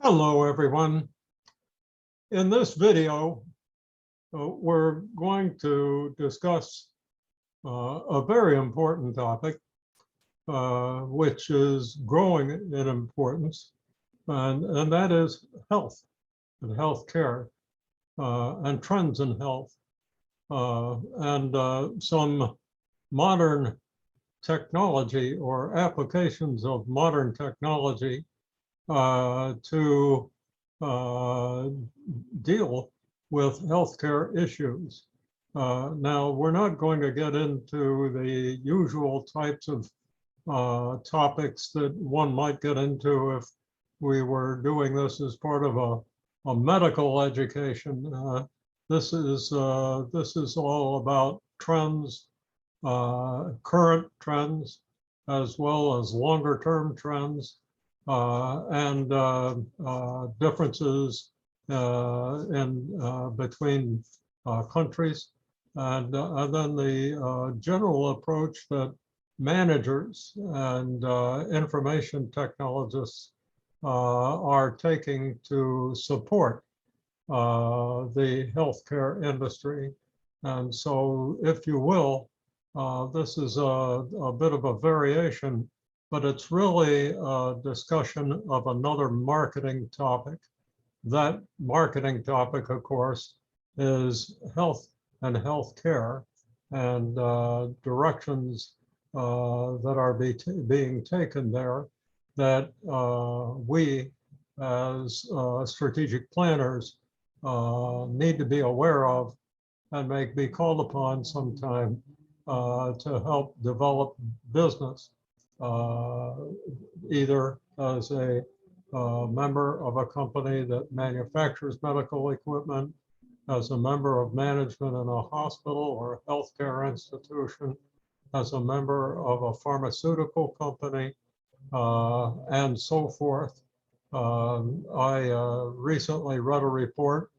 Hello, everyone. In this video, we're going to discuss a very important topic, which is growing in importance, and that is health and healthcare and trends in health and some modern technology or applications of modern technology to deal with healthcare issues. Now, we're not going to get into the usual types of topics that one might get into if we were doing this as part of a medical education. This is all about trends, current trends, as well as longer-term trends, and differences between countries, and then the general approach that managers and information technologists are taking to support the healthcare industry. And so, if you will, this is a bit of a variation, but it's really a discussion of another marketing topic. That marketing topic, of course, is health and healthcare and directions that are being taken there that we as strategic planners need to be aware of and may be called upon sometime to help develop business, either as a member of a company that manufactures medical equipment, as a member of management in a hospital or a healthcare institution, as a member of a pharmaceutical company, and so forth. I recently read a report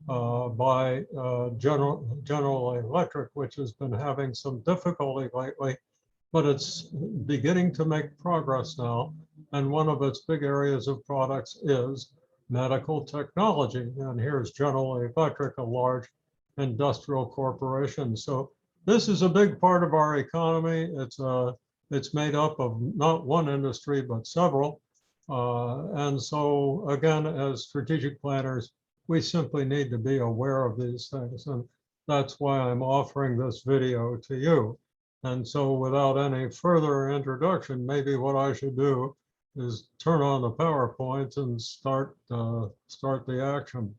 by General Electric, which has been having some difficulty lately, but it's beginning to make progress now. And one of its big areas of products is medical technology. And here's General Electric, a large industrial corporation. So this is a big part of our economy. It's made up of not one industry, but several. And so again, as strategic planners, we simply need to be aware of these things. And that's why I'm offering this video to you. And so without any further introduction, maybe what I should do is turn on the PowerPoint and start the action.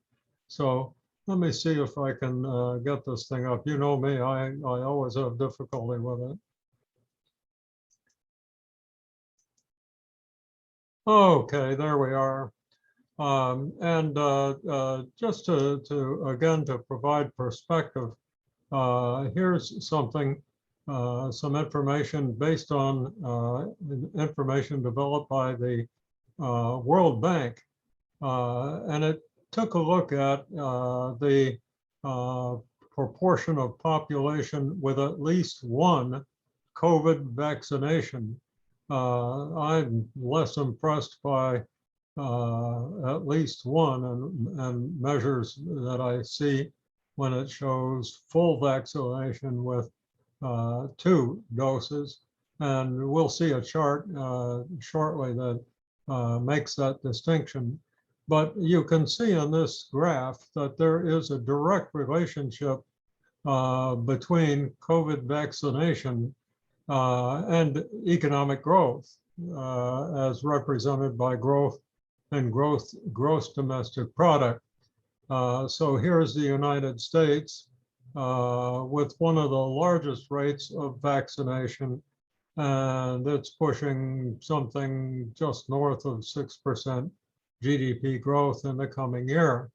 So let me see if I can get this thing up. You know me, I always have difficulty with it. Okay, there we are. And just to again, to provide perspective, here's something, some information based on information developed by the World Bank. And it took a look at the proportion of population with at least one COVID vaccination. I'm less impressed by at least one and measures that I see when it shows full vaccination with 2 doses. And we'll see a chart shortly that makes that distinction. But you can see in this graph that there is a direct relationship between COVID vaccination and economic growth, as represented by growth and gross domestic product. So here's the United States with one of the largest rates of vaccination, and it's pushing something just north of 6% GDP growth in the coming year.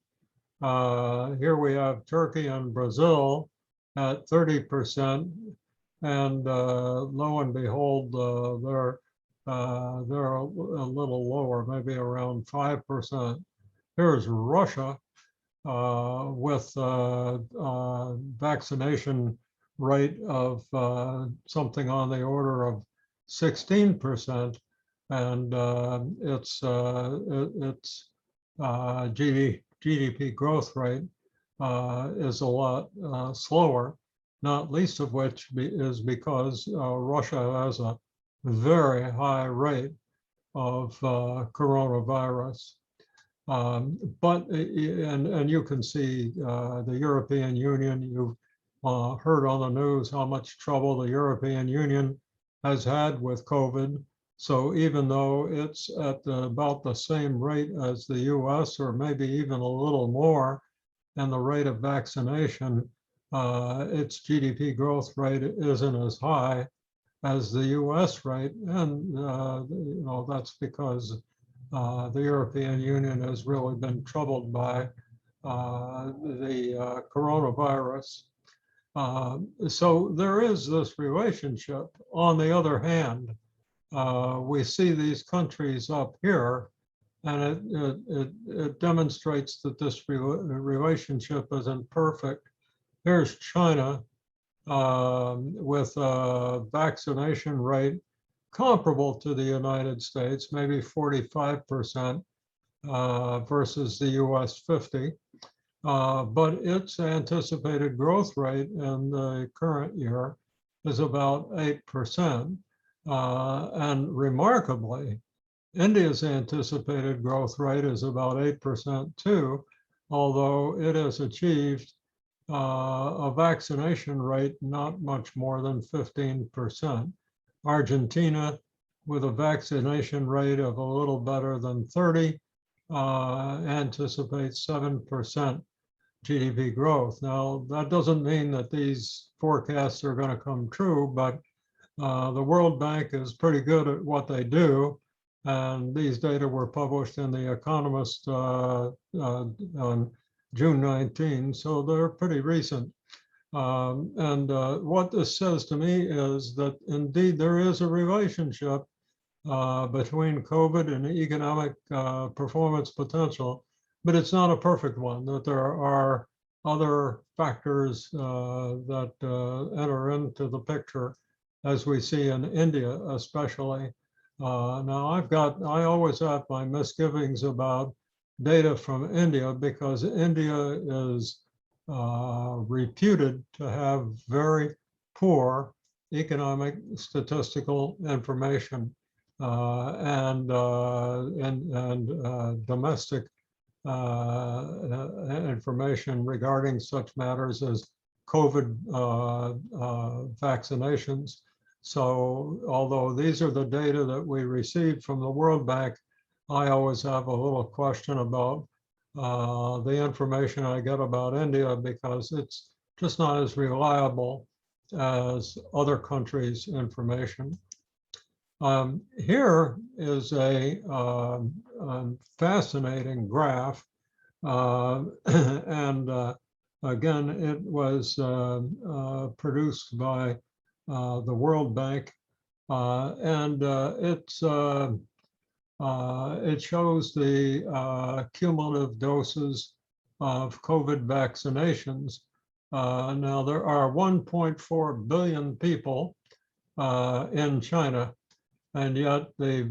Here we have Turkey and Brazil at 30%, and lo and behold, they're a little lower, maybe around 5%. Here's Russia with vaccination rate of something on the order of 16%, and it's GDP growth rate is a lot slower, not least of which is because Russia has a very high rate of coronavirus. And you can see the European Union, you've heard on the news how much trouble the European Union has had with COVID. So even though it's at about the same rate as the US, or maybe even a little more, and the rate of vaccination, its GDP growth rate isn't as high as the US rate. And that's because the European Union has really been troubled by the coronavirus. So there is this relationship. On the other hand, we see these countries up here, and it demonstrates that this relationship isn't perfect. Here's China with a vaccination rate comparable to the United States, maybe 45% versus the US 50. But its anticipated growth rate in the current year is about 8%. And remarkably, India's anticipated growth rate is about 8% too, although it has achieved a vaccination rate not much more than 15%. Argentina, with a vaccination rate of a little better than 30, anticipates 7% GDP growth. Now, that doesn't mean that these forecasts are going to come true, but the World Bank is pretty good at what they do. And these data were published in The Economist on June 19, so they're pretty recent. What this says to me is that indeed there is a relationship between COVID and economic performance potential, but it's not a perfect one, that there are other factors that enter into the picture, as we see in India especially. Now I always have my misgivings about data from India, because India is reputed to have very poor economic statistical information and domestic information regarding such matters as COVID vaccinations. So although these are the data that we received from the World Bank, I always have a little question about the information I get about India, because it's just not as reliable as other countries' information. Here is a fascinating graph. And again, it was produced by the World Bank. It shows the cumulative doses of COVID vaccinations. Now, there are 1.4 billion people in China, and yet the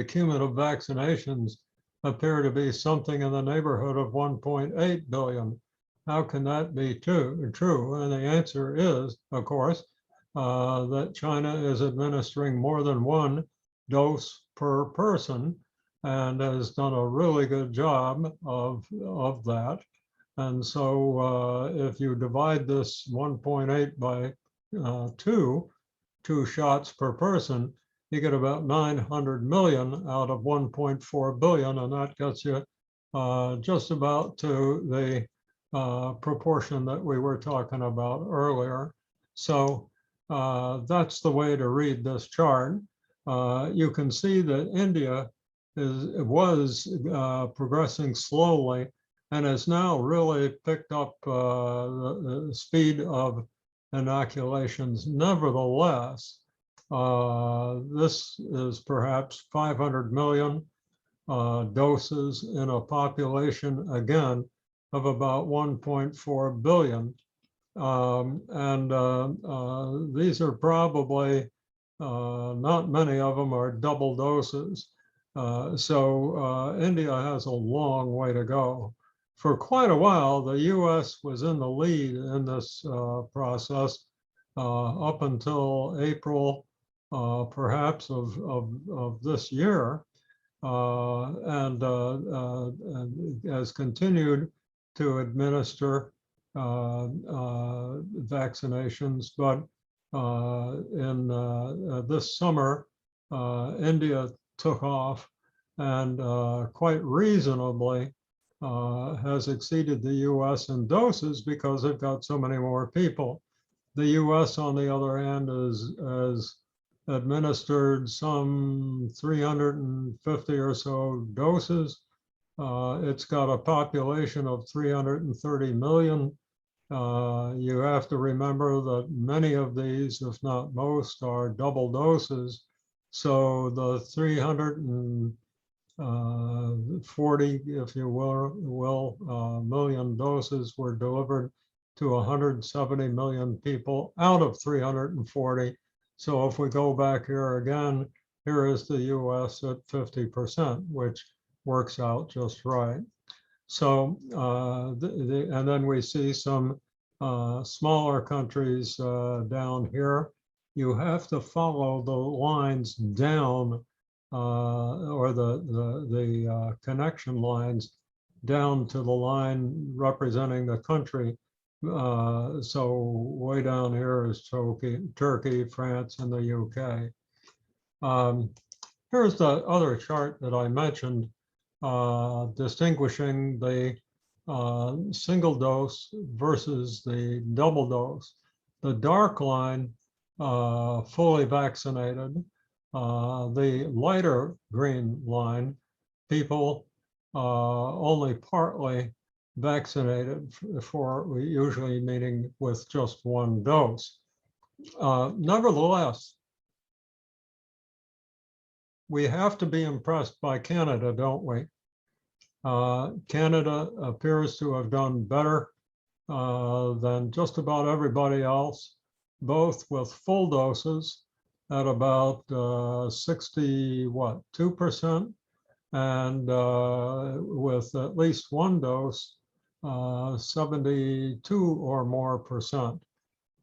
cumulative vaccinations appear to be something in the neighborhood of 1.8 billion. How can that be true? And the answer is, of course, that China is administering more than one dose per person, and has done a really good job of that. And so if you divide this 1.8 by two shots per person, you get about 900 million out of 1.4 billion, and that gets you just about to the proportion that we were talking about earlier. So that's the way to read this chart. You can see that India was progressing slowly, and has now really picked up the speed of inoculations. Nevertheless, this is perhaps 500 million doses in a population, again, of about 1.4 billion. These are probably, not many of them are double doses. India has a long way to go. For quite a while, the US was in the lead in this process up until April, perhaps, of this year, and has continued to administer vaccinations. But in this summer, India took off and quite reasonably has exceeded the US in doses because they've got so many more people. The US, on the other hand, has administered some 350 or so doses. It's got a population of 330 million. You have to remember that many of these, if not most, are double doses. So the 340, if you will, million doses were delivered to 170 million people out of 340. So if we go back here again, here is the US at 50%, which works out just right. So, and then we see some smaller countries down here. You have to follow the lines down or the connection lines down to the line representing the country. So way down here is Turkey, France, and the UK. Here's the other chart that I mentioned, distinguishing the single dose versus the double dose. The dark line, fully vaccinated. The lighter green line, people only partly vaccinated, for usually meaning with just one dose. Nevertheless, we have to be impressed by Canada, don't we? Canada appears to have done better than just about everybody else, both with full doses at about 2%, and with at least one dose, 72 or more percent.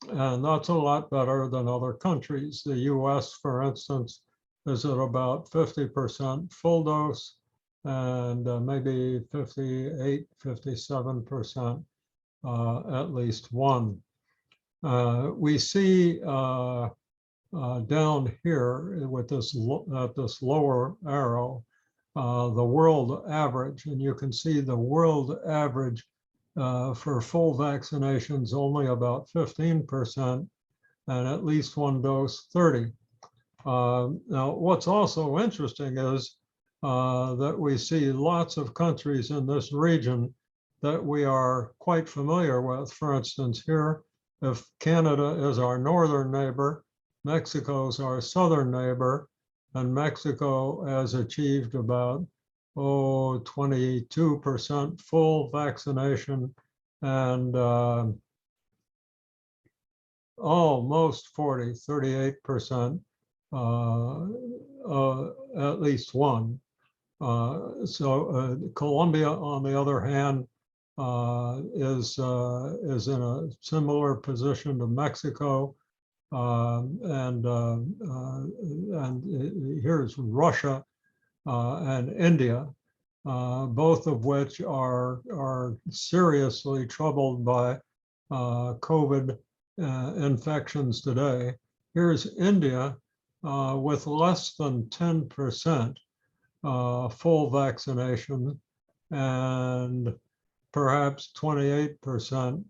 And that's a lot better than other countries. The US, for instance, is at about 50% full dose, and maybe 58, 57% at least one. We see down here with this at this lower arrow, the world average, and you can see the world average for full vaccinations only about 15%, and at least one dose 30. Now, what's also interesting is that we see lots of countries in this region that we are quite familiar with. For instance, here, if Canada is our northern neighbor, Mexico's our southern neighbor, and Mexico has achieved about 22% full vaccination and almost 38%, at least one. Colombia, on the other hand, is in a similar position to Mexico, and here's Russia and India, both of which are seriously troubled by COVID infections today. Here's India with less than 10% full vaccination and perhaps 28%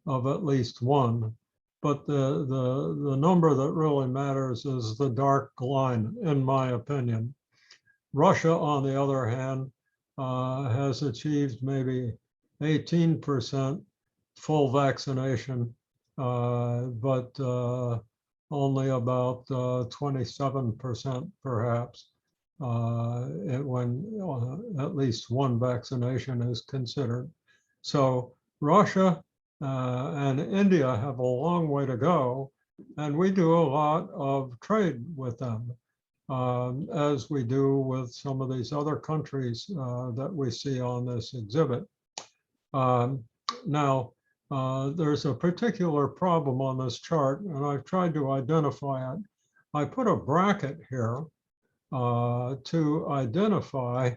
of at least one. But the number that really matters is the dark line, in my opinion. Russia, on the other hand, has achieved maybe 18% full vaccination, but only about 27% perhaps when at least one vaccination is considered. So Russia and India have a long way to go, and we do a lot of trade with them. as we do with some of these other countries that we see on this exhibit. Now, there's a particular problem on this chart, and I've tried to identify it. I put a bracket here to identify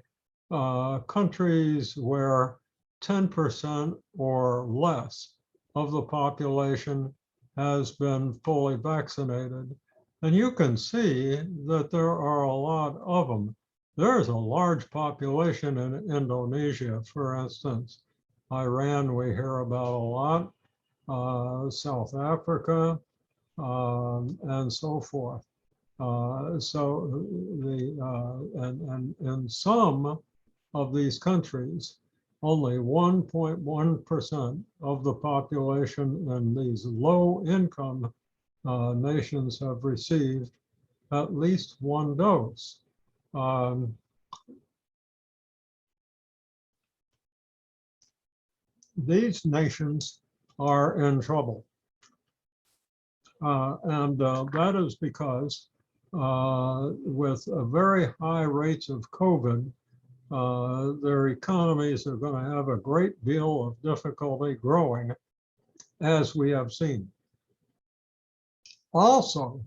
countries where 10% or less of the population has been fully vaccinated. And you can see that there are a lot of them. There's a large population in Indonesia, for instance. Iran, we hear about a lot, South Africa, and so forth. And in some of these countries, only 1.1% of the population in these low-income nations have received at least one dose. These nations are in trouble. And that is because with very high rates of COVID, their economies are going to have a great deal of difficulty growing, as we have seen. Also,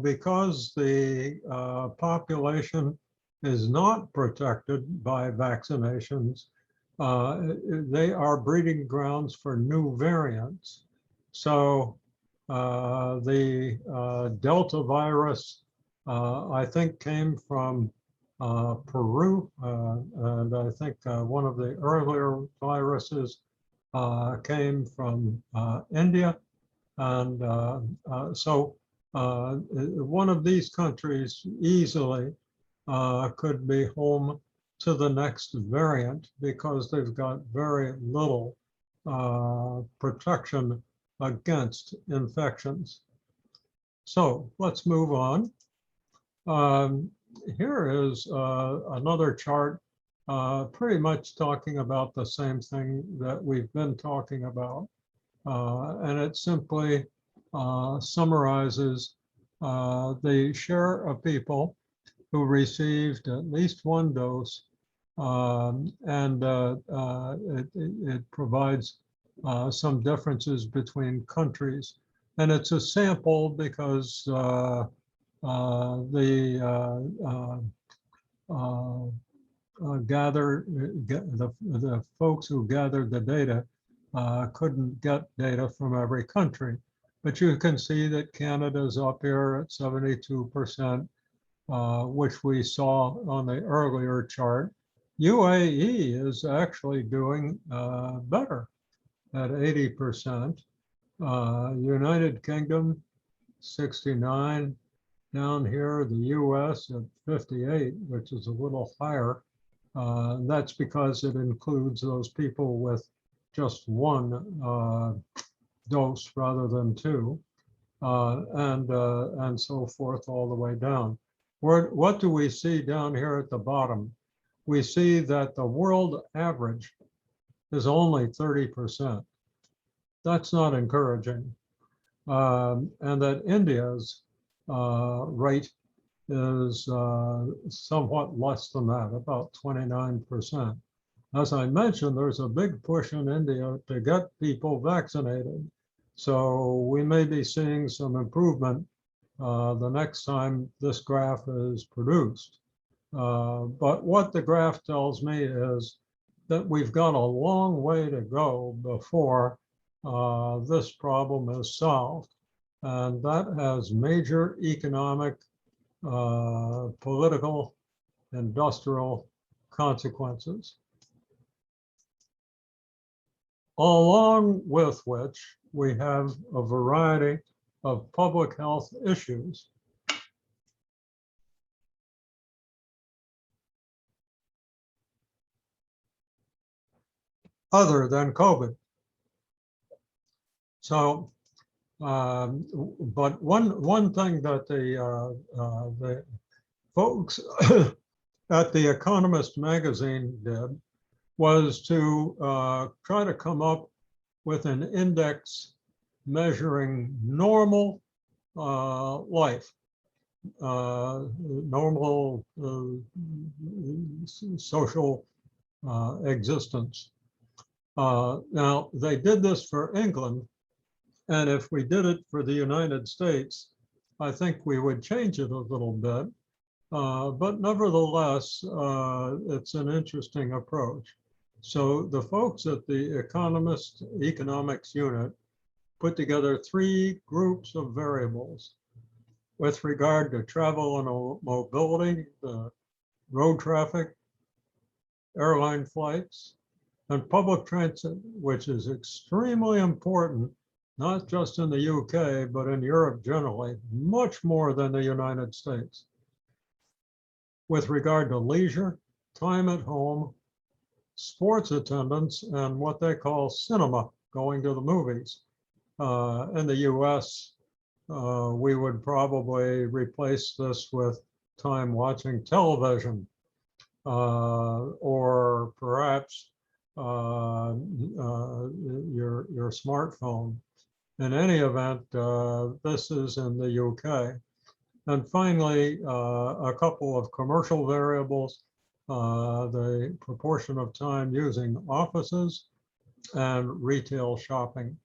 because the population is not protected by vaccinations, they are breeding grounds for new variants. So the Delta virus, I think, came from Peru, and I think one of the earlier viruses came from India. And so one of these countries easily could be home to the next variant because they've got very little protection against infections. So let's move on. Here is another chart pretty much talking about the same thing that we've been talking about. And it simply summarizes the share of people who received at least one dose, and it provides some differences between countries. And it's a sample because the folks who gathered the data couldn't get data from every country. But you can see that Canada's up here at 72%, which we saw on the earlier chart. UAE is actually doing better at 80%. United Kingdom, 69. Down here, the US at 58, which is a little higher. That's because it includes those people with just one dose rather than two, and so forth all the way down. What do we see down here at the bottom? We see that the world average is only 30%. That's not encouraging. And that India's rate is somewhat less than that, about 29%. As I mentioned, there's a big push in India to get people vaccinated. So we may be seeing some improvement the next time this graph is produced. But what the graph tells me is that we've got a long way to go before this problem is solved. And that has major economic, political, industrial consequences. Along with which we have a variety of public health issues. Other than COVID. So, but one thing that the folks at The Economist magazine did was to try to come up with an index measuring normal life. normal social existence. Now, they did this for England, and if we did it for the United States, I think we would change it a little bit. But nevertheless, it's an interesting approach. So the folks at the economics unit put together 3 groups of variables with regard to travel and mobility, road traffic, airline flights, and public transit, which is extremely important, not just in the UK, but in Europe generally, much more than the United States. With regard to leisure, time at home, sports attendance, and what they call cinema, going to the movies. In the US, we would probably replace this with time watching television, or perhaps your smartphone. In any event, this is in the UK. And finally, a couple of commercial variables, the proportion of time using offices and retail shopping.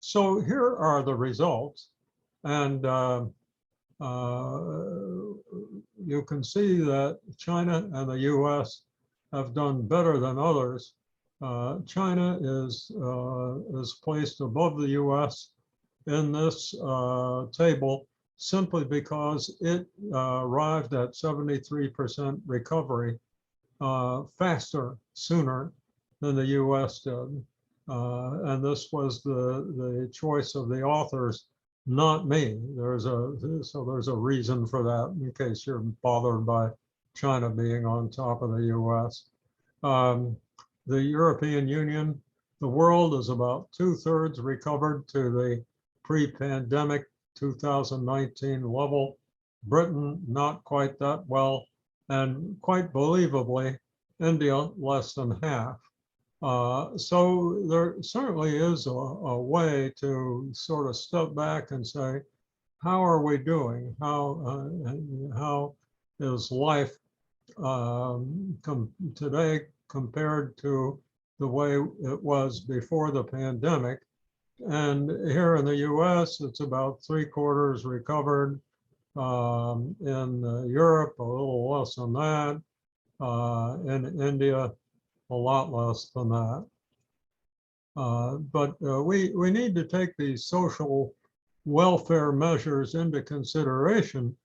So here are the results. And you can see that China and the US have done better than others. China is placed above the US in this table simply because it arrived at 73% recovery faster, sooner than the US did. And this was the choice of the authors, not me. So there's a reason for that, in case you're bothered by China being on top of the US. The European Union, the world is about 2/3 recovered to the pre-pandemic 2019 level. Britain, not quite that well, and quite believably, India, less than half. So there certainly is a way to sort of step back and say, how are we doing? How is life today compared to the way it was before the pandemic? And here in the US, it's about 3/4 recovered. In Europe, a little less than that. In India, a lot less than that. But we need to take these social welfare measures into consideration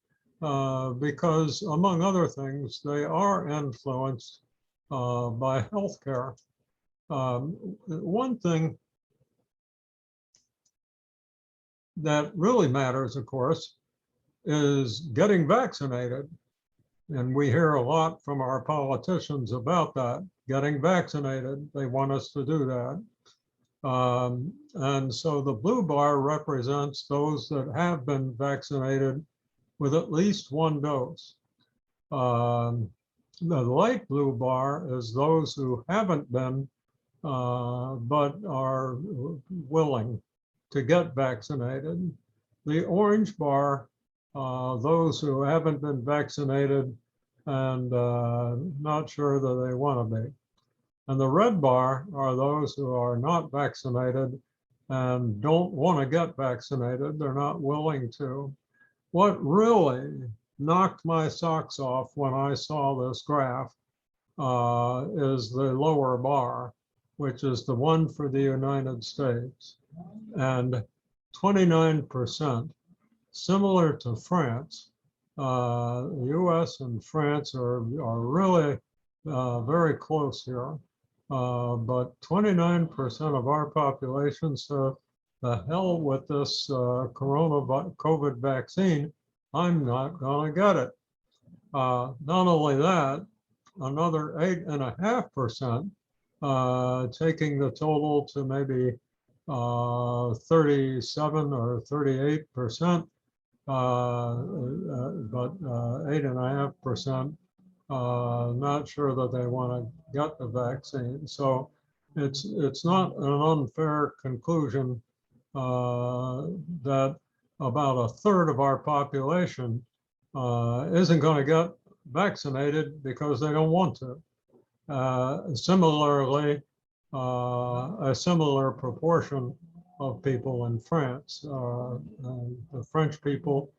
because, among other things, they are influenced by healthcare. One thing that really matters, of course, is getting vaccinated. And we hear a lot from our politicians about that, getting vaccinated. They want us to do that. And so the blue bar represents those that have been vaccinated with at least 1 dose. The light blue bar is those who haven't been, but are willing to get vaccinated. The orange bar, those who haven't been vaccinated and not sure that they want to be. And the red bar are those who are not vaccinated and don't want to get vaccinated. They're not willing to. What really knocked my socks off when I saw this graph is the lower bar, which is the one for the United States. And 29%, similar to France, the US and France are really very close here. But 29% of our population said, the hell with this COVID vaccine, I'm not gonna get it. Not only that, another 8.5%, taking the total to maybe 37 or 38%, but 8.5%, not sure that they want to get the vaccine. So it's not an unfair conclusion that about a third of our population isn't going to get vaccinated because they don't want to. Similarly, a similar proportion of people in France. The French people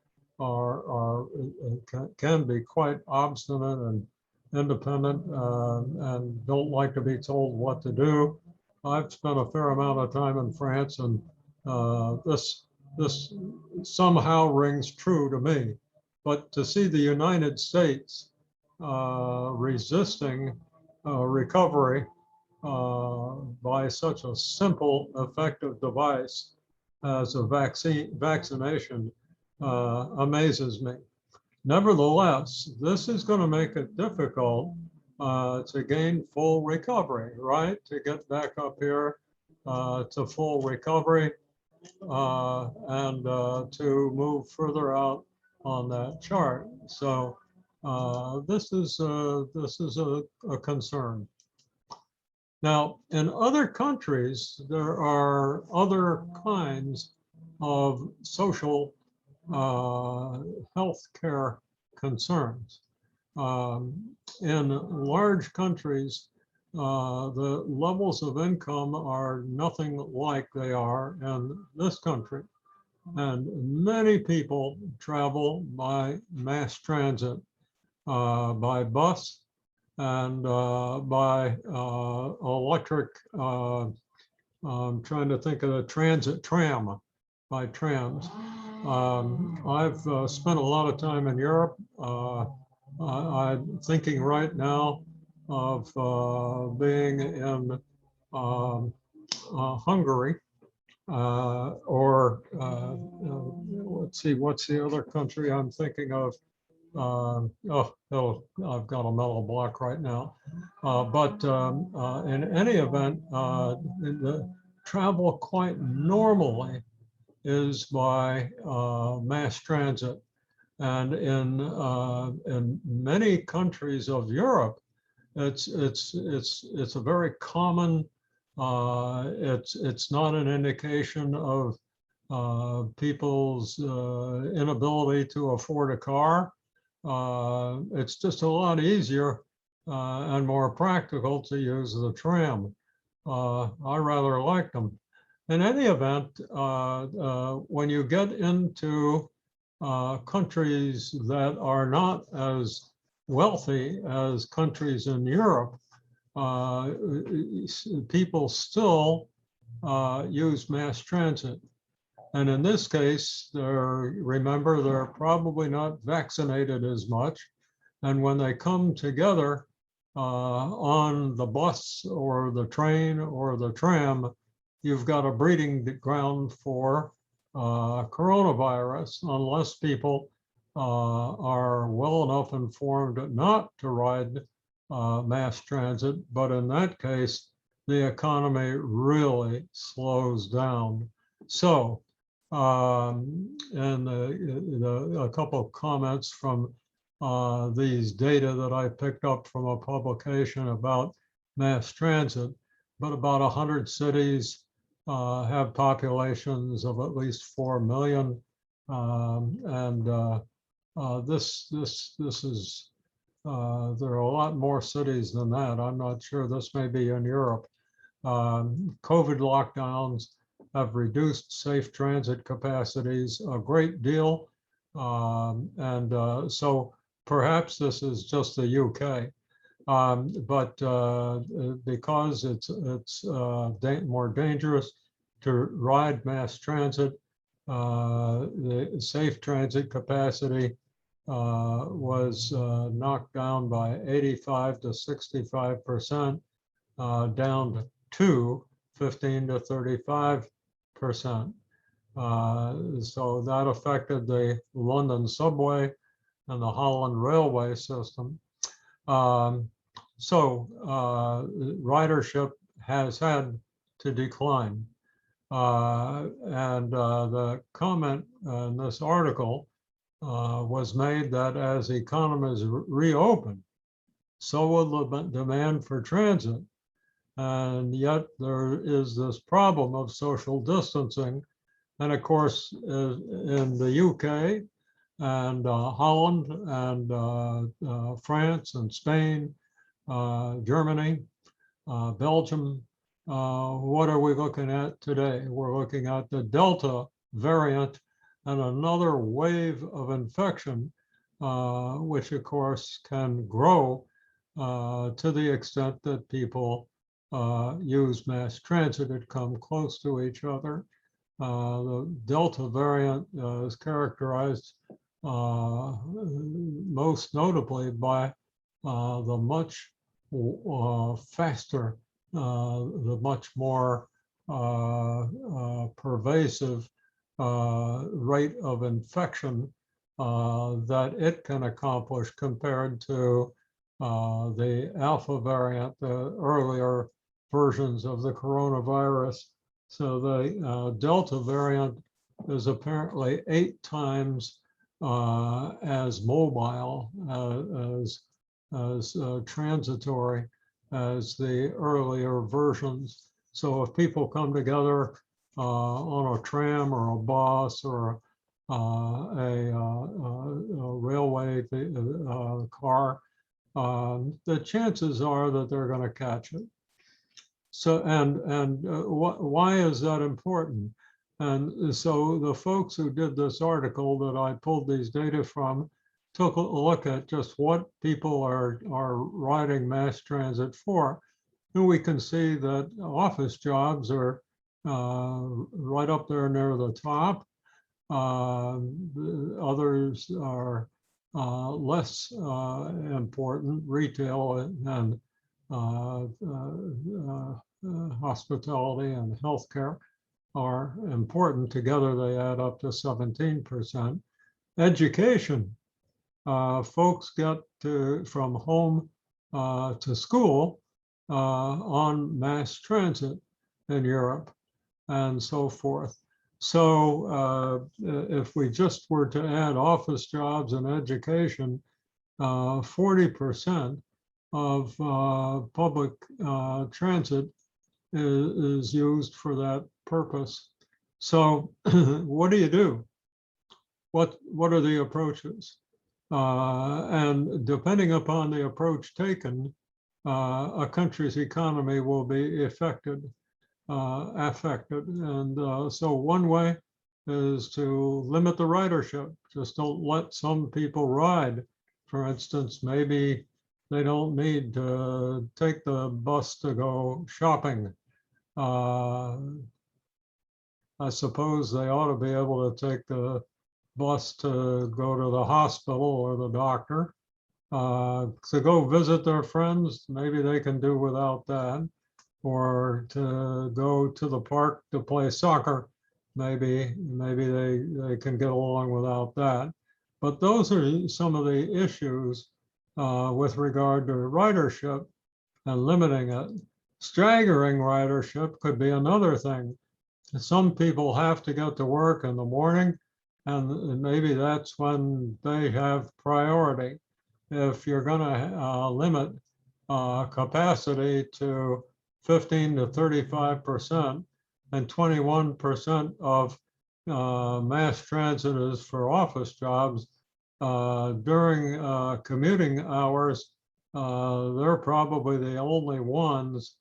can be quite obstinate and independent and don't like to be told what to do. I've spent a fair amount of time in France, and this somehow rings true to me. But to see the United States resisting recovery by such a simple, effective device as a vaccination amazes me. Nevertheless, this is going to make it difficult to gain full recovery, right? To get back up here to full recovery and to move further out on that chart. So this is a concern. Now, in other countries, there are other kinds of social health care concerns. In large countries, the levels of income are nothing like they are in this country. And many people travel by mass transit, by bus, and by electric, I'm trying to think of the transit tram, by trams. I've spent a lot of time in Europe. I'm thinking right now of being in Hungary, or let's see, what's the other country I'm thinking of? I've got a mental block right now. But in any event, the travel quite normally is by mass transit. And in many countries of Europe, it's a very common. It's not an indication of people's inability to afford a car. It's just a lot easier and more practical to use the tram. I rather like them. In any event, when you get into countries that are not as wealthy as countries in Europe, people still use mass transit. And in this case, remember, they're probably not vaccinated as much. And when they come together on the bus or the train or the tram, you've got a breeding ground for coronavirus, unless people are well enough informed not to ride mass transit. But in that case, the economy really slows down. So, and a couple of comments from these data that I picked up from a publication about mass transit, but about 100 cities have populations of at least 4 million. This is, there are a lot more cities than that. I'm not sure, this may be in Europe. COVID lockdowns have reduced safe transit capacities a great deal. So perhaps this is just the UK. But because it's more dangerous to ride mass transit, the safe transit capacity was knocked down by 85 to 65%, down to 15 to 35%. So that affected the London subway and the Holland railway system. Ridership has had to decline. The comment in this article was made that as economies reopen, so will the demand for transit. And yet there is this problem of social distancing. And of course, in the UK and Holland and France and Spain, Germany, Belgium, what are we looking at today? We're looking at the Delta variant and another wave of infection, which of course can grow to the extent that people use mass transit and come close to each other. The Delta variant is characterized most notably by the much faster, the much more pervasive rate of infection that it can accomplish compared to the Alpha variant, the earlier versions of the coronavirus. So the Delta variant is apparently 8 times as mobile, as transitory as the earlier versions. So if people come together on a tram or a bus or a railway car, the chances are that they're going to catch it. So, why is that important? And so the folks who did this article that I pulled these data from took a look at just what people are riding mass transit for. And we can see that office jobs are right up there near the top. Others are less important, retail and hospitality and healthcare are important. Together, they add up to 17%. Education, folks get from home to school on mass transit in Europe and so forth. So if we just were to add office jobs and education, 40% of public transit is used for that purpose. So what do? What are the approaches? And depending upon the approach taken, a country's economy will be affected. And so one way is to limit the ridership. Just don't let some people ride. For instance, maybe they don't need to take the bus to go shopping. I suppose they ought to be able to take the bus to go to the hospital or the doctor. To go visit their friends, maybe they can do without that. Or to go to the park to play soccer, maybe they can get along without that. But those are some of the issues with regard to ridership and limiting it. Staggering ridership could be another thing. Some people have to get to work in the morning, and maybe that's when they have priority. If you're going to limit capacity to 15 to 35%, and 21% of mass transit is for office jobs, during commuting hours, they're probably the only ones,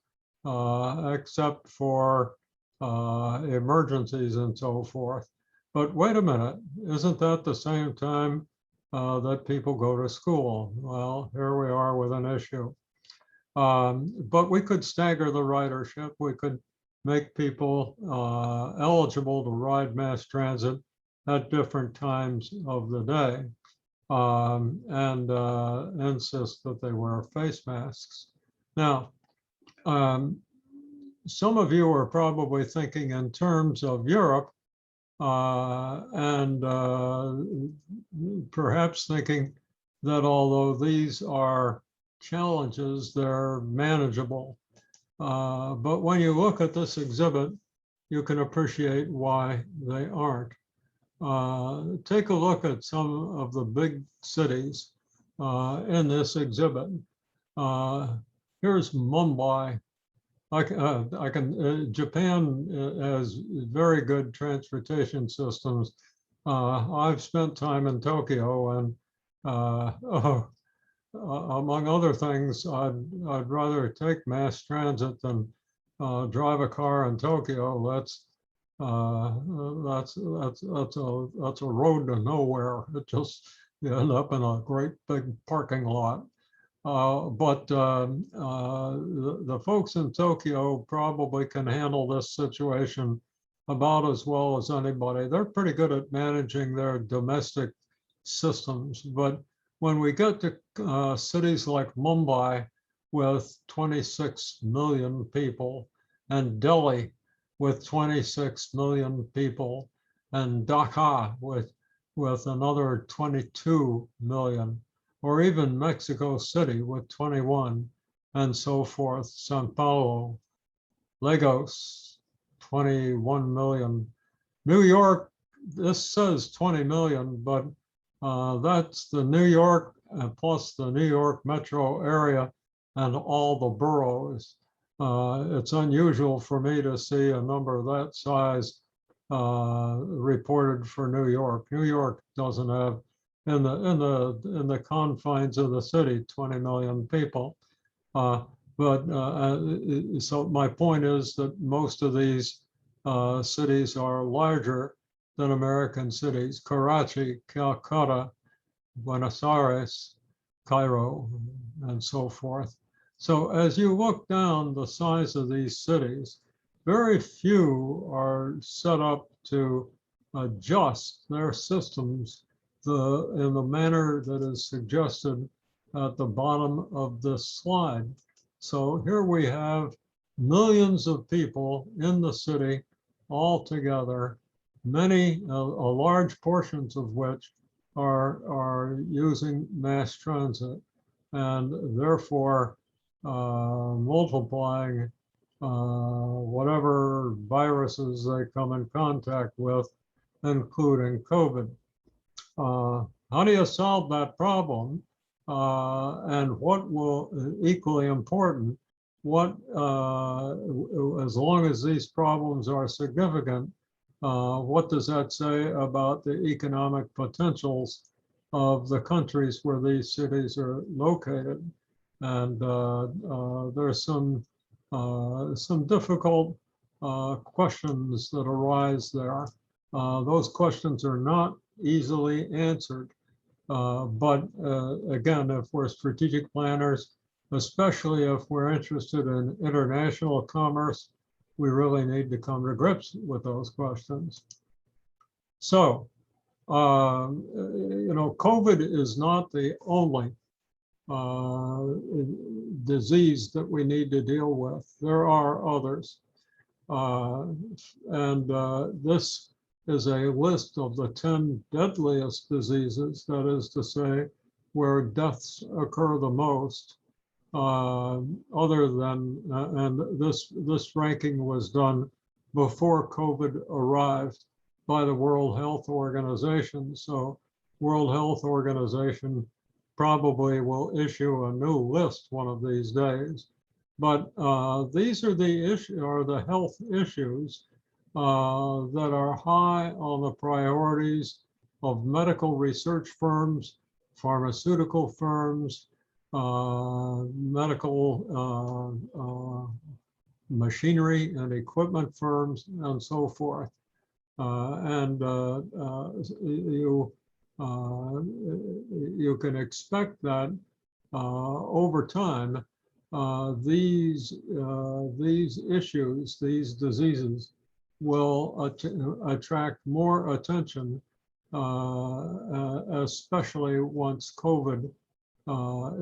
except for emergencies and so forth. But wait a minute, isn't that the same time that people go to school? Well, here we are with an issue. But we could stagger the ridership. We could make people eligible to ride mass transit at different times of the day, and insist that they wear face masks. Now, some of you are probably thinking in terms of Europe, and perhaps thinking that although these are challenges, they're manageable. But when you look at this exhibit, you can appreciate why they aren't. Take a look at some of the big cities in this exhibit. Here's Mumbai, Japan has very good transportation systems. I've spent time in Tokyo, and oh, among other things, I'd rather take mass transit than drive a car in Tokyo. That's a road to nowhere. It just, you end up in a great big parking lot. But the folks in Tokyo probably can handle this situation about as well as anybody. They're pretty good at managing their domestic systems. But when we get to cities like Mumbai with 26 million people, and Delhi with 26 million people, and Dhaka with another 22 million, or even Mexico City with 21, and so forth, Sao Paulo, Lagos, 21 million. New York, this says 20 million, but that's the New York plus the New York metro area and all the boroughs. It's unusual for me to see a number that size reported for New York. New York doesn't have, in the confines of the city, 20 million people. So my point is that most of these cities are larger than American cities: Karachi, Calcutta, Buenos Aires, Cairo, and so forth. So as you look down the size of these cities, very few are set up to adjust their systems in the manner that is suggested at the bottom of this slide. So here we have millions of people in the city all together, large portions of which are using mass transit, and therefore multiplying whatever viruses they come in contact with, including COVID. How do you solve that problem? And what will, equally important, as long as these problems are significant, what does that say about the economic potentials of the countries where these cities are located? And there's some difficult questions that arise there. Those questions are not easily answered. But again, if we're strategic planners, especially if we're interested in international commerce, we really need to come to grips with those questions. So, COVID is not the only disease that we need to deal with. There are others. This is a list of the 10 deadliest diseases, that is to say, where deaths occur the most, and this ranking was done before COVID arrived by the World Health Organization. So World Health Organization probably will issue a new list one of these days. But these are the health issues that are high on the priorities of medical research firms, pharmaceutical firms, medical machinery and equipment firms, and so forth. You can expect that over time, these issues, these diseases, will attract more attention, especially once COVID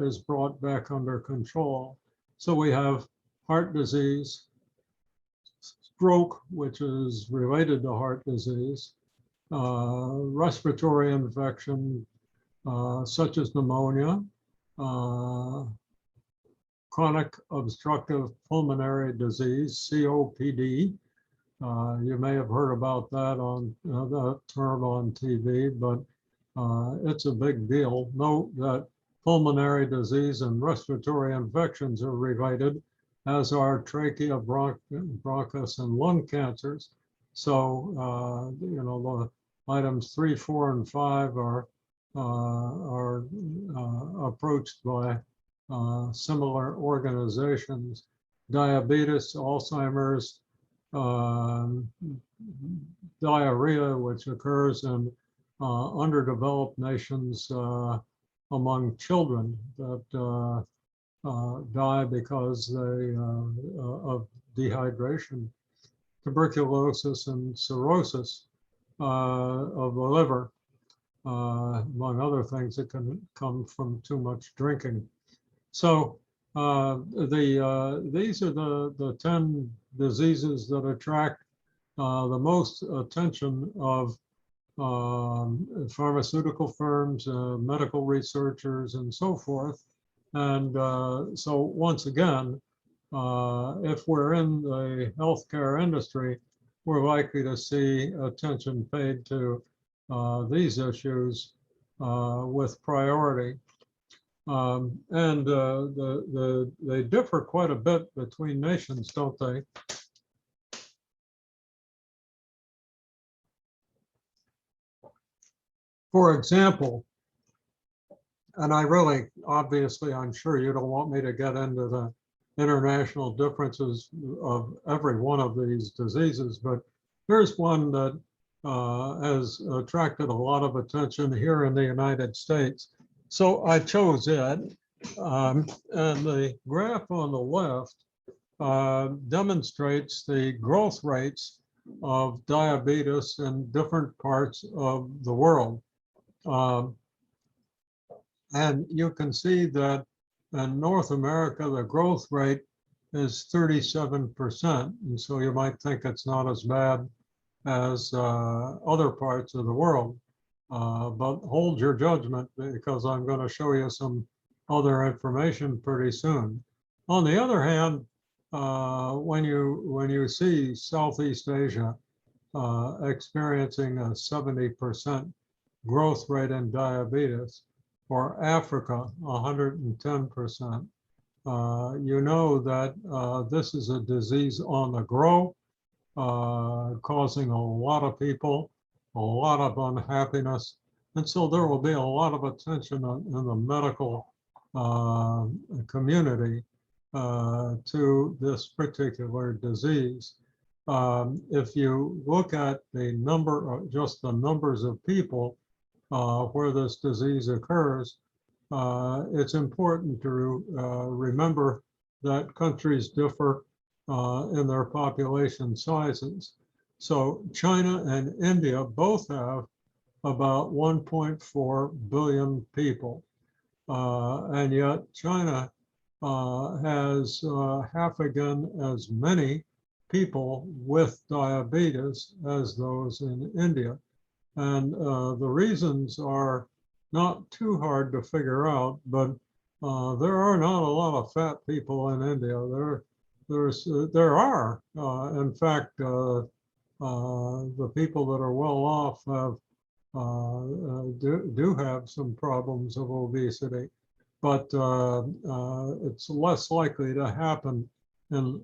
is brought back under control. So we have heart disease, stroke, which is related to heart disease, respiratory infection, such as pneumonia, chronic obstructive pulmonary disease, COPD. You may have heard about that that term on TV, but it's a big deal. Note that pulmonary disease and respiratory infections are related, as are trachea, bronchus, and lung cancers. So, the items 3, 4, and 5 are approached by similar organizations. Diabetes, Alzheimer's, um, diarrhea, which occurs in underdeveloped nations among children that die because of dehydration, tuberculosis, and cirrhosis of the liver, among other things that can come from too much drinking. So these are the 10 diseases that attract the most attention of pharmaceutical firms, medical researchers, and so forth. And so once again, if we're in the healthcare industry, we're likely to see attention paid to these issues with priority. And they differ quite a bit between nations, don't they? For example, and obviously, I'm sure you don't want me to get into the international differences of every one of these diseases, but here's one that has attracted a lot of attention here in the United States. So I chose it, and the graph on the left demonstrates the growth rates of diabetes in different parts of the world. And you can see that in North America, the growth rate is 37%. And so you might think it's not as bad as other parts of the world. But hold your judgment, because I'm going to show you some other information pretty soon. On the other hand, when you see Southeast Asia experiencing a 70% growth rate in diabetes, or Africa, 110%, you know that this is a disease on the grow, causing a lot of people a lot of unhappiness. And so there will be a lot of attention in the medical community to this particular disease. If you look at the number, just the numbers of people where this disease occurs, it's important to remember that countries differ in their population sizes. So China and India both have about 1.4 billion people. And yet China has half again as many people with diabetes as those in India. And the reasons are not too hard to figure out, but there are not a lot of fat people in India. There are, in fact, the people that are well off have do have some problems of obesity, but it's less likely to happen in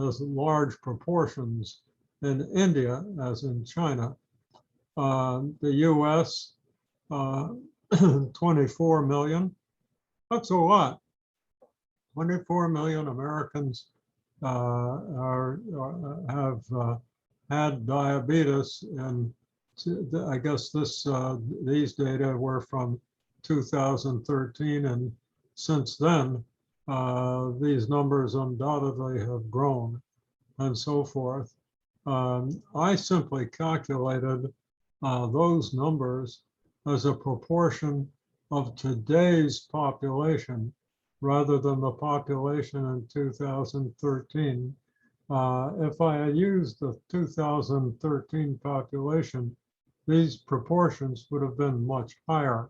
as large proportions in India as in China. The US, 24 million. That's a lot. 24 million Americans have had diabetes, and I guess these data were from 2013, and since then these numbers undoubtedly have grown, and so forth. I simply calculated those numbers as a proportion of today's population rather than the population in 2013. If I had used the 2013 population, these proportions would have been much higher.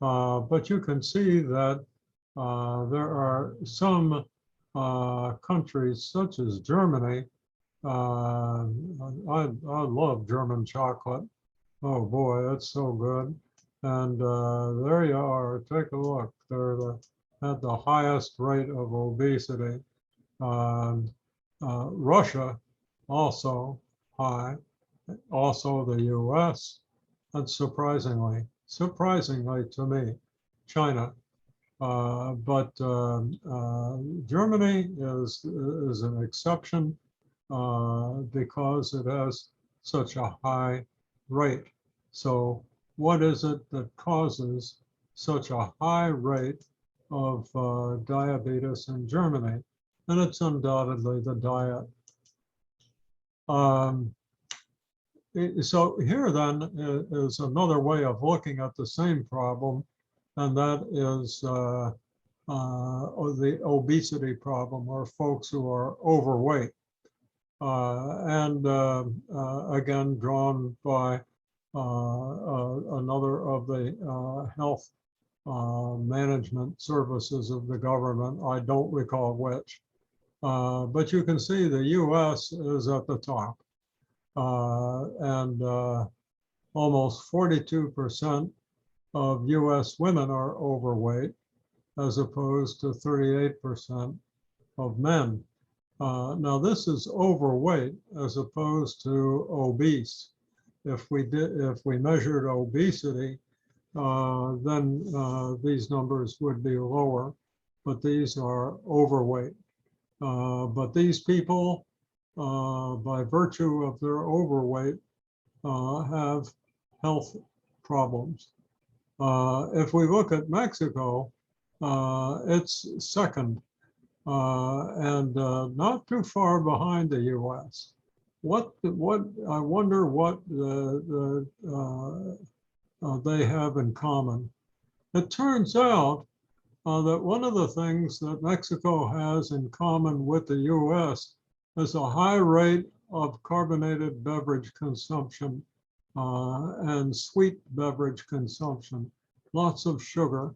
But you can see that there are some countries, such as Germany. I love German chocolate. Oh boy, that's so good. And there you are, take a look. They're at the highest rate of obesity. Russia, also high, also the US, and surprisingly to me, China. But Germany is an exception because it has such a high rate. So what is it that causes such a high rate of diabetes in Germany? And it's undoubtedly the diet. Um, so here then is another way of looking at the same problem, and that is the obesity problem, or folks who are overweight. And again, drawn by another of the health management services of the government. I don't recall which. But you can see the US is at the top. And almost 42% of US women are overweight, as opposed to 38% of men. Now this is overweight as opposed to obese. If we measured obesity, then these numbers would be lower, but these are overweight. But these people, by virtue of their overweight, have health problems. If we look at Mexico, it's second, and not too far behind the U.S. I wonder what they have in common. It turns out that one of the things that Mexico has in common with the U.S. is a high rate of carbonated beverage consumption and sweet beverage consumption, lots of sugar.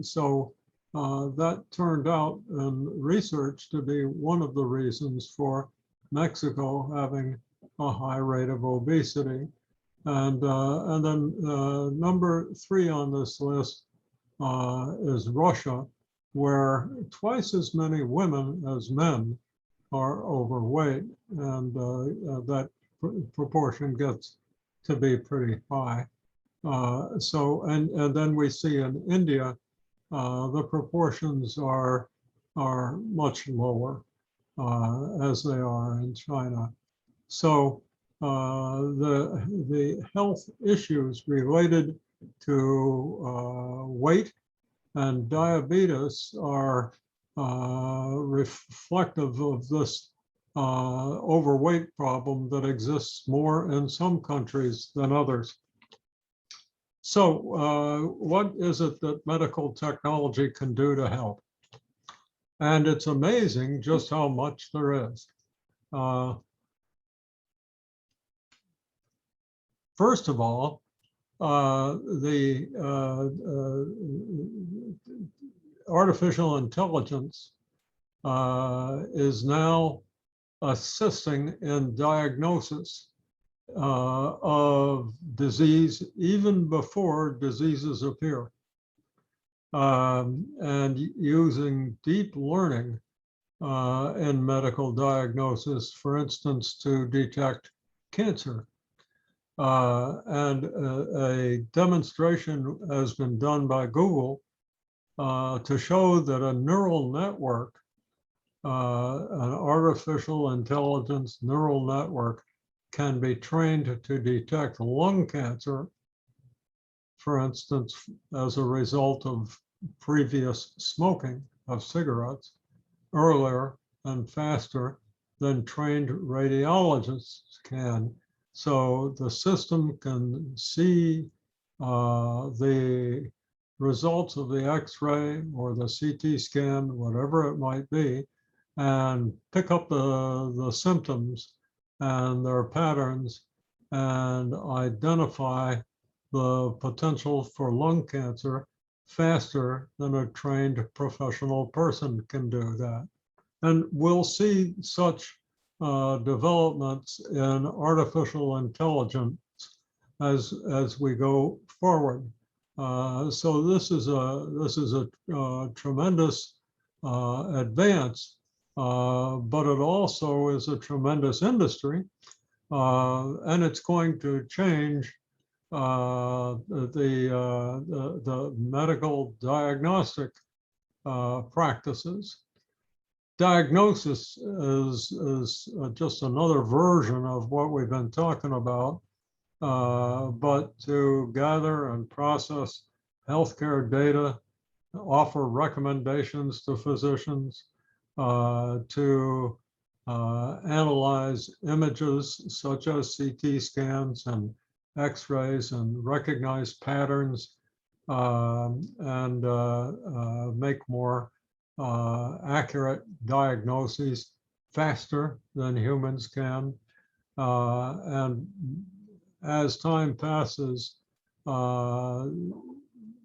So that turned out in research to be one of the reasons for Mexico having a high rate of obesity. And then number 3 on this list is Russia, where twice as many women as men are overweight, and that proportion gets to be pretty high. And then we see in India, the proportions are much lower, as they are in China. So the health issues related to weight and diabetes are reflective of this overweight problem that exists more in some countries than others. So what is it that medical technology can do to help? And it's amazing just how much there is. First of all, the artificial intelligence is now assisting in diagnosis of disease even before diseases appear, and using deep learning in medical diagnosis, for instance, to detect cancer. And a demonstration has been done by Google to show that a neural network, an artificial intelligence neural network, can be trained to detect lung cancer, for instance, as a result of previous smoking of cigarettes, earlier and faster than trained radiologists can. So the system can see the results of the X-ray or the CT scan, whatever it might be, and pick up the symptoms and their patterns and identify the potential for lung cancer faster than a trained professional person can do that. And we'll see such developments in artificial intelligence as we go forward. So this is a tremendous advance, but it also is a tremendous industry, and it's going to change the medical diagnostic practices. Diagnosis is just another version of what we've been talking about, but to gather and process healthcare data, offer recommendations to physicians, to analyze images such as CT scans and X-rays and recognize patterns, and make more accurate diagnoses faster than humans can. And as time passes,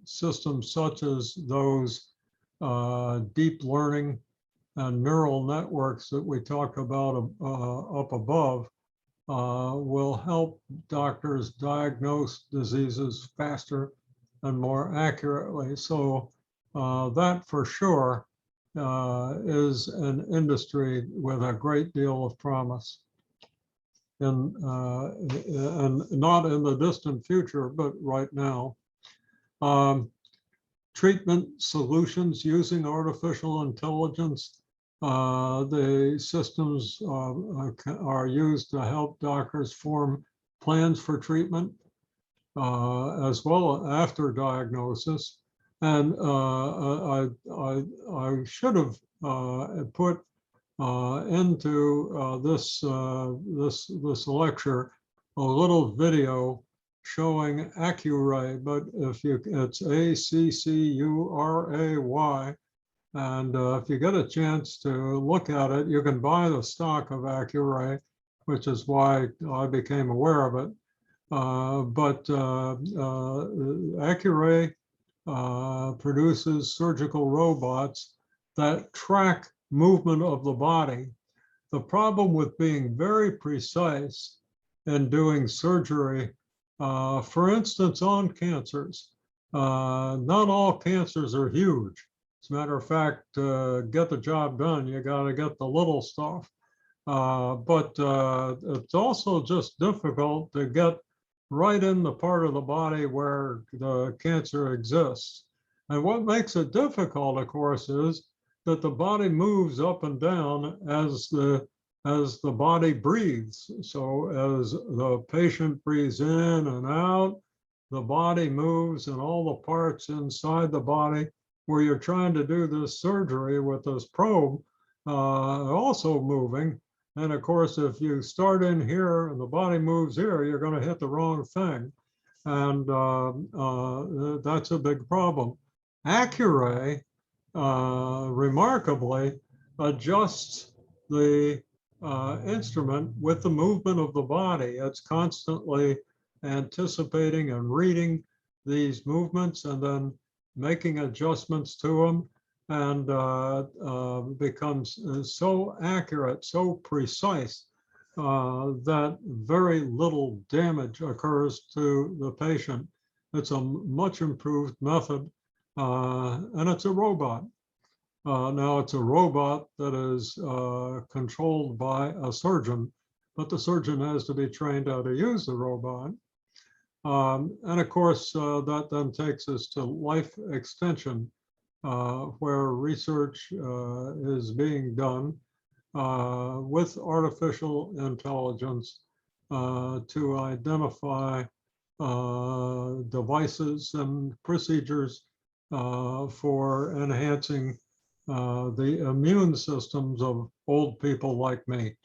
systems such as those deep learning and neural networks that we talked about up above will help doctors diagnose diseases faster and more accurately. So that for sure is an industry with a great deal of promise. And not in the distant future, but right now. Treatment solutions using artificial intelligence. The systems are used to help doctors form plans for treatment, as well after diagnosis. And I should have put into this lecture a little video showing Accuray, but if you, it's Accuray, and if you get a chance to look at it, you can buy the stock of Accuray, which is why I became aware of it. But Accuray produces surgical robots that track movement of the body. The problem with being very precise in doing surgery, for instance, on cancers, not all cancers are huge. As a matter of fact, get the job done, you got to get the little stuff. But it's also just difficult to get right in the part of the body where the cancer exists. And what makes it difficult, of course, is that the body moves up and down as the body breathes. So as the patient breathes in and out, the body moves, and all the parts inside the body where you're trying to do this surgery with this probe are also moving. And of course, if you start in here and the body moves here, you're going to hit the wrong thing. And that's a big problem. Accuray, remarkably, adjusts the instrument with the movement of the body. It's constantly anticipating and reading these movements and then making adjustments to them, and becomes so accurate, so precise, that very little damage occurs to the patient. It's a much improved method, and it's a robot. Now it's a robot that is controlled by a surgeon, but the surgeon has to be trained how to use the robot. And of course, that then takes us to life extension, where research is being done with artificial intelligence to identify devices and procedures for enhancing the immune systems of old people like me.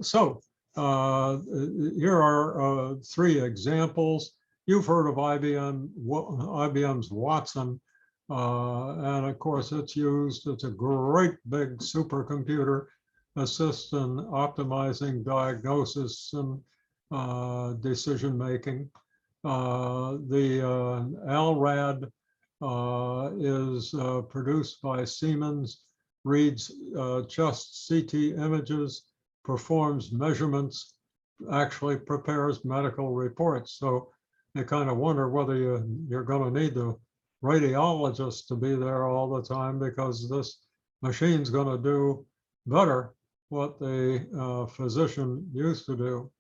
So here are 3 examples. You've heard of IBM's Watson, and of course it's used. It's a great big supercomputer, assists in optimizing diagnosis and decision making. The ALRAD is produced by Siemens, reads chest CT images, performs measurements, actually prepares medical reports. So you kind of wonder whether you're going to need the radiologist to be there all the time, because this machine's going to do better what the physician used to do.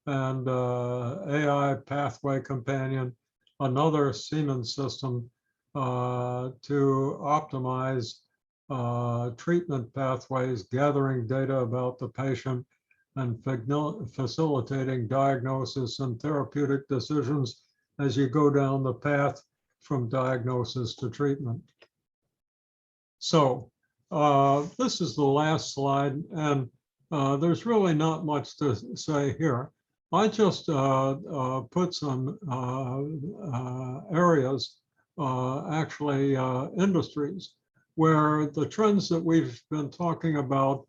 And AI pathway companion, another Siemens system to optimize treatment pathways, gathering data about the patient and facilitating diagnosis and therapeutic decisions as you go down the path from diagnosis to treatment. So this is the last slide, and there's really not much to say here. I just put some areas, actually industries, where the trends that we've been talking about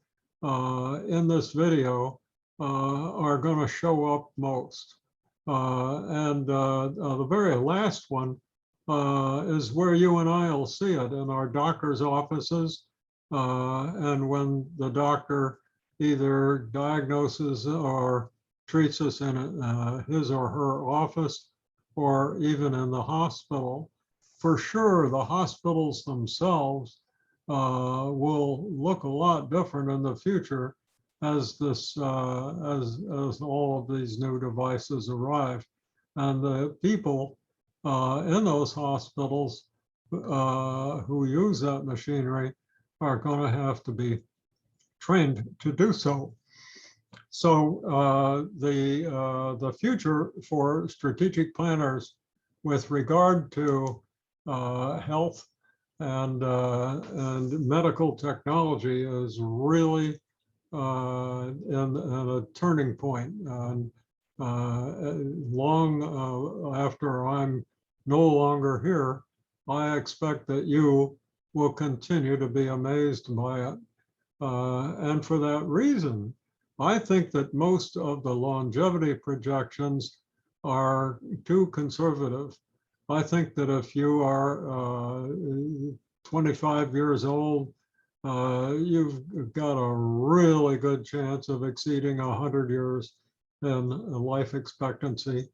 in this video are going to show up most. And the very last one is where you and I will see it in our doctor's offices. And when the doctor either diagnoses or treats us in his or her office, or even in the hospital. For sure, the hospitals themselves will look a lot different in the future as this as all of these new devices arrive, and the people in those hospitals who use that machinery are going to have to be trained to do so. So the future for strategic planners with regard to health and medical technology is really in a turning point. And long after I'm no longer here, I expect that you will continue to be amazed by it. And for that reason, I think that most of the longevity projections are too conservative. I think that if you are 25 years old, you've got a really good chance of exceeding 100 years in life expectancy.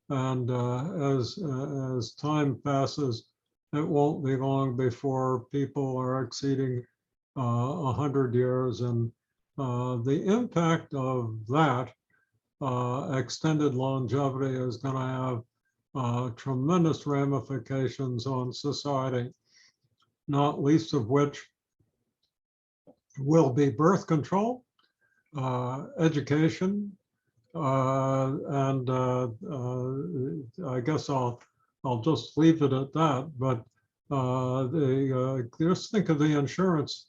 And as time passes, it won't be long before people are exceeding 100 years. And the impact of that extended longevity is going to have tremendous ramifications on society, not least of which will be birth control, education, and I guess I'll just leave it at that. But just think of the insurance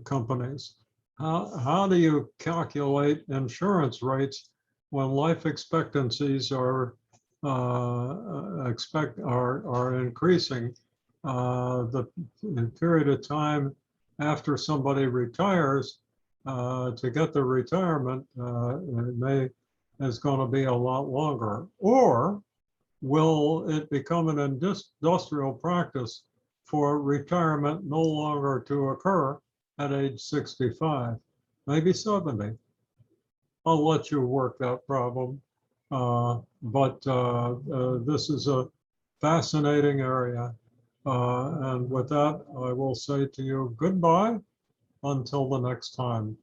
companies. How do you calculate insurance rates when life expectancies are increasing? The period of time after somebody retires to get the retirement is going to be a lot longer. Or will it become an industrial practice for retirement no longer to occur at age 65, maybe 70? I'll let you work that problem. But this is a fascinating area. And with that, I will say to you goodbye until the next time.